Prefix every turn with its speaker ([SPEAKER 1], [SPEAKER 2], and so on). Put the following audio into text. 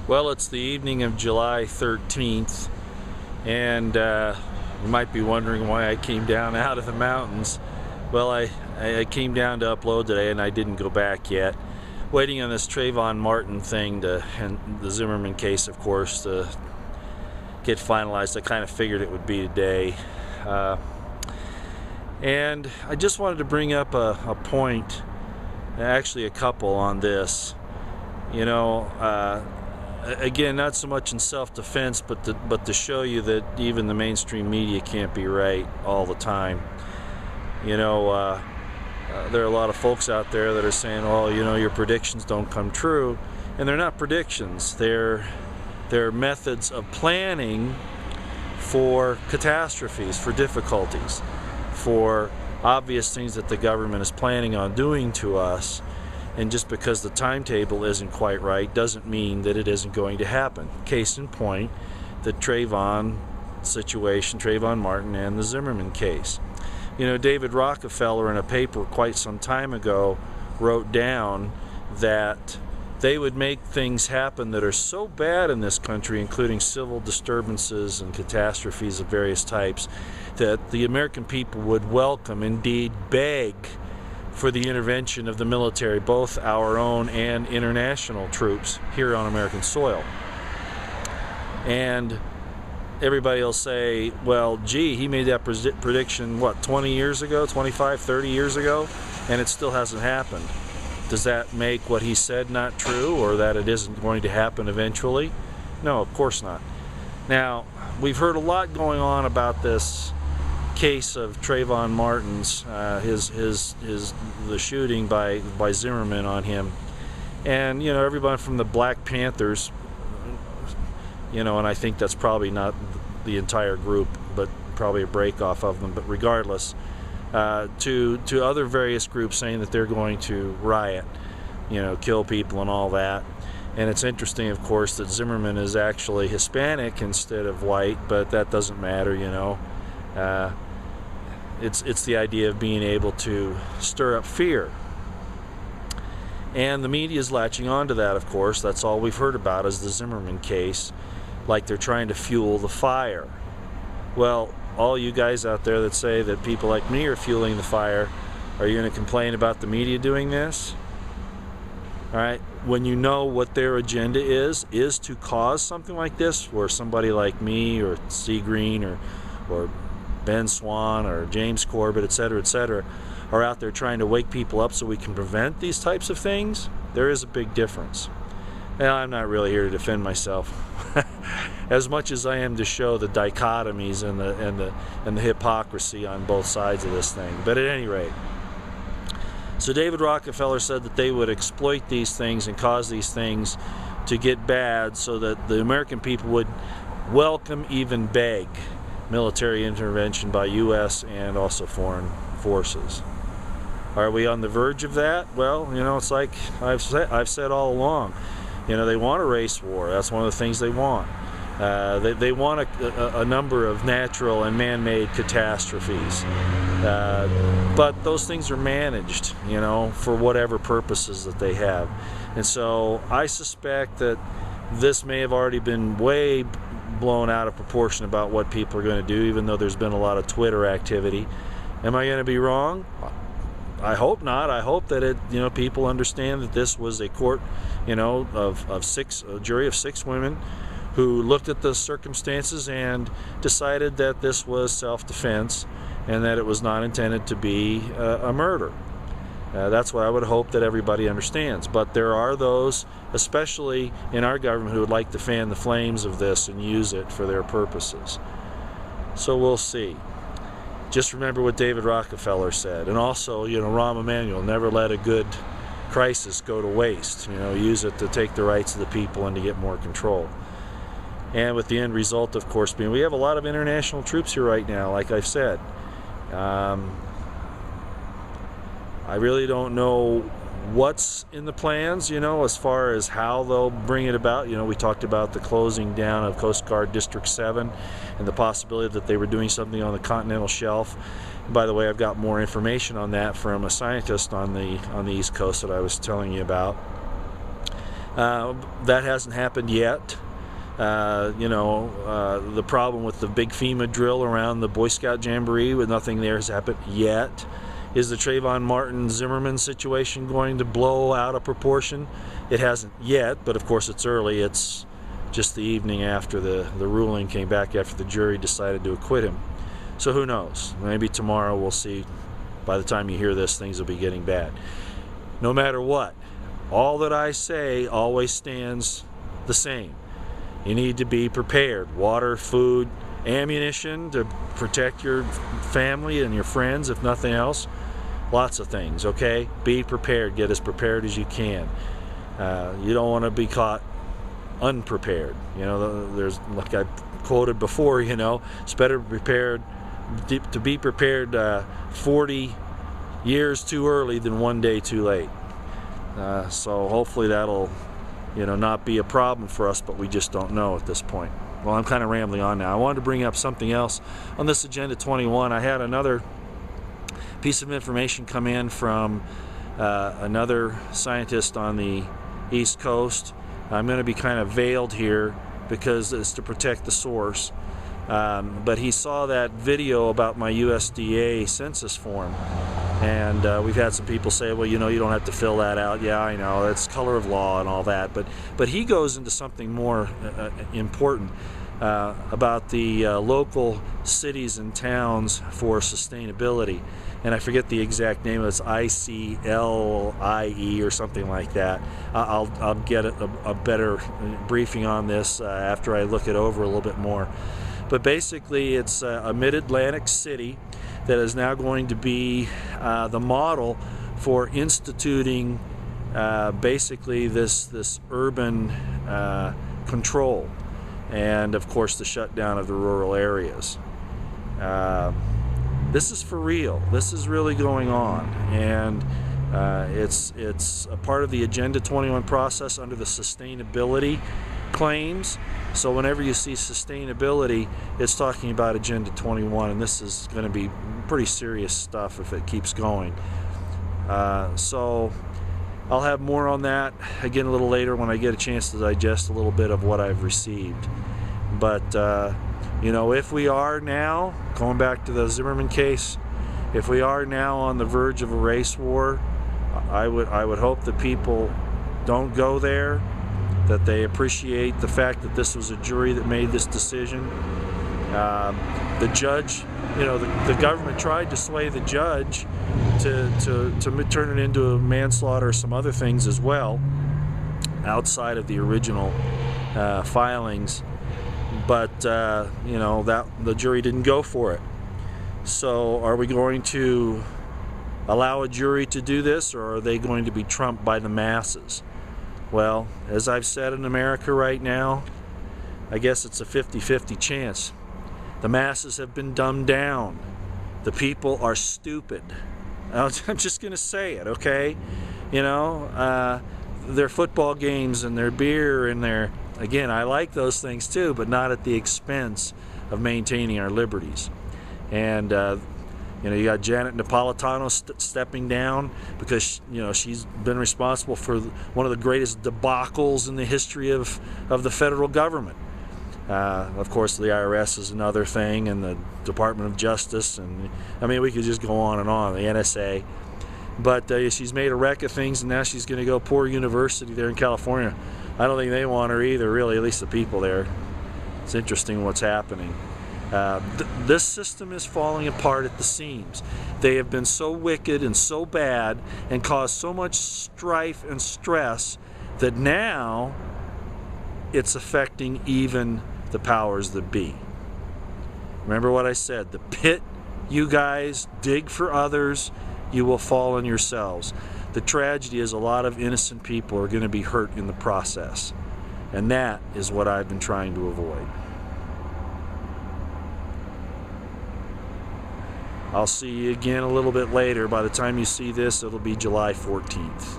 [SPEAKER 1] Well, it's the evening of July 13th, and you might be wondering why I came down out of the mountains. Well, I came down to upload today, and I didn't go back yet. Waiting on this Trayvon Martin thing and the Zimmerman case, of course, to get finalized. I kind of figured it would be today. And I just wanted to bring up a point, actually a couple on this. You know, again, not so much in self-defense, but to show you that even the mainstream media can't be right all the time. You know, there are a lot of folks out there that are saying, "Oh, you know, your predictions don't come true," and they're not predictions. They're methods of planning for catastrophes, for difficulties, for obvious things that the government is planning on doing to us. And just because the timetable isn't quite right doesn't mean that it isn't going to happen. Case in point, the Trayvon situation, Trayvon Martin and the Zimmerman case. You know, David Rockefeller in a paper quite some time ago wrote down that they would make things happen that are so bad in this country, including civil disturbances and catastrophes of various types, that the American people would welcome, indeed beg, for the intervention of the military, both our own and international troops here on American soil. And everybody will say, well, gee, he made that prediction, what, 20 years ago, 25, 30 years ago, and it still hasn't happened. Does that make what he said not true, or that it isn't going to happen eventually? No, of course not. Now, we've heard a lot going on about this case of Trayvon Martin's, the shooting by Zimmerman on him, and you know, everybody from the Black Panthers, you know, and I think that's probably not the entire group, but probably a break off of them, but regardless, to other various groups saying that they're going to riot, you know, kill people and all that. And it's interesting, of course, that Zimmerman is actually Hispanic instead of white, but that doesn't matter, you know. It's the idea of being able to stir up fear. And the media is latching on to that, of course. That's all we've heard about is the Zimmerman case, like they're trying to fuel the fire. Well, all you guys out there that say that people like me are fueling the fire, are you going to complain about the media doing this? All right, when you know what their agenda is to cause something like this, where somebody like me or C. Green or Ben Swan or James Corbett, etc., are out there trying to wake people up so we can prevent these types of things, there is a big difference. Now, I'm not really here to defend myself, as much as I am to show the dichotomies and the hypocrisy on both sides of this thing. But at any rate, so David Rockefeller said that they would exploit these things and cause these things to get bad so that the American people would welcome, even beg, military intervention by U.S. and also foreign forces. Are we on the verge of that? Well, you know, it's like I've said all along. You know, they want a race war. That's one of the things they want. They want a number of natural and man-made catastrophes. But those things are managed, you know, for whatever purposes that they have. And so I suspect that this may have already been way blown out of proportion about what people are going to do, even though there's been a lot of Twitter activity. Am I going to be wrong? I hope not. I hope that people understand that this was a court, you know, a jury of 6 women who looked at the circumstances and decided that this was self-defense and that it was not intended to be a murder. That's what I would hope that everybody understands. But there are those, especially in our government, who would like to fan the flames of this and use it for their purposes. So we'll see. Just remember what David Rockefeller said. And also, you know, Rahm Emanuel, never let a good crisis go to waste. You know, use it to take the rights of the people and to get more control. And with the end result, of course, being we have a lot of international troops here right now, like I've said. I really don't know what's in the plans, you know, as far as how they'll bring it about. You know, we talked about the closing down of Coast Guard District 7 and the possibility that they were doing something on the continental shelf. And by the way, I've got more information on that from a scientist on the East Coast that I was telling you about. That hasn't happened yet. The problem with the big FEMA drill around the Boy Scout Jamboree, with nothing there has happened yet. Is the Trayvon Martin Zimmerman situation going to blow out of proportion? It hasn't yet, but of course it's early. It's just the evening after the ruling came back, after the jury decided to acquit him. So who knows? Maybe tomorrow we'll see. By the time you hear this, things will be getting bad. No matter what, all that I say always stands the same. You need to be prepared. Water, food, ammunition to protect your family and your friends, if nothing else. Lots of things, okay? Be prepared. Get as prepared as you can. You don't want to be caught unprepared. There's, like I quoted before, it's better to be prepared 40 years too early than one day too late. So hopefully that'll not be a problem for us, but we just don't know at this point. Well, I'm kind of rambling on now. I wanted to bring up something else on this Agenda 21. I had another piece of information come in from another scientist on the East Coast. I'm going to be kind of veiled here because it's to protect the source. But he saw that video about my USDA census form. And we've had some people say, well, you don't have to fill that out. Yeah, I know, it's color of law and all that. But he goes into something more important about the local cities and towns for sustainability. And I forget the exact name. It's ICLIE or something like that. I'll get a better briefing on this after I look it over a little bit more. But basically, it's a mid-Atlantic city that is now going to be the model for instituting basically this urban control, and of course the shutdown of the rural areas. This is for real. This is really going on, and it's a part of the Agenda 21 process under the sustainability claims. So whenever you see sustainability, it's talking about Agenda 21, and this is going to be pretty serious stuff if it keeps going. So I'll have more on that again a little later when I get a chance to digest a little bit of what I've received. But if we are now, going back to the Zimmerman case, if we are now on the verge of a race war, I would hope that people don't go there, that they appreciate the fact that this was a jury that made this decision. The judge, the government tried to sway the judge to turn it into a manslaughter or some other things as well, outside of the original filings. But that the jury didn't go for it. So are we going to allow a jury to do this, or are they going to be trumped by the masses? Well, as I've said, in America right now, I guess it's a 50-50 chance. The masses have been dumbed down. The people are stupid. I'm just going to say it, okay? Their football games and their beer and their... Again, I like those things too, but not at the expense of maintaining our liberties. And you got Janet Napolitano stepping down because she's been responsible for one of the greatest debacles in the history of the federal government. Of course, the IRS is another thing, and the Department of Justice, and we could just go on and on. The NSA. But she's made a wreck of things, and now she's going to go Poor University there in California. I don't think they want her either, really, at least the people there. It's interesting what's happening. This system is falling apart at the seams. They have been so wicked and so bad and caused so much strife and stress that now it's affecting even the powers that be. Remember what I said, the pit you guys dig for others, you will fall on yourselves. The tragedy is a lot of innocent people are going to be hurt in the process. And that is what I've been trying to avoid. I'll see you again a little bit later. By the time you see this, it'll be July 14th.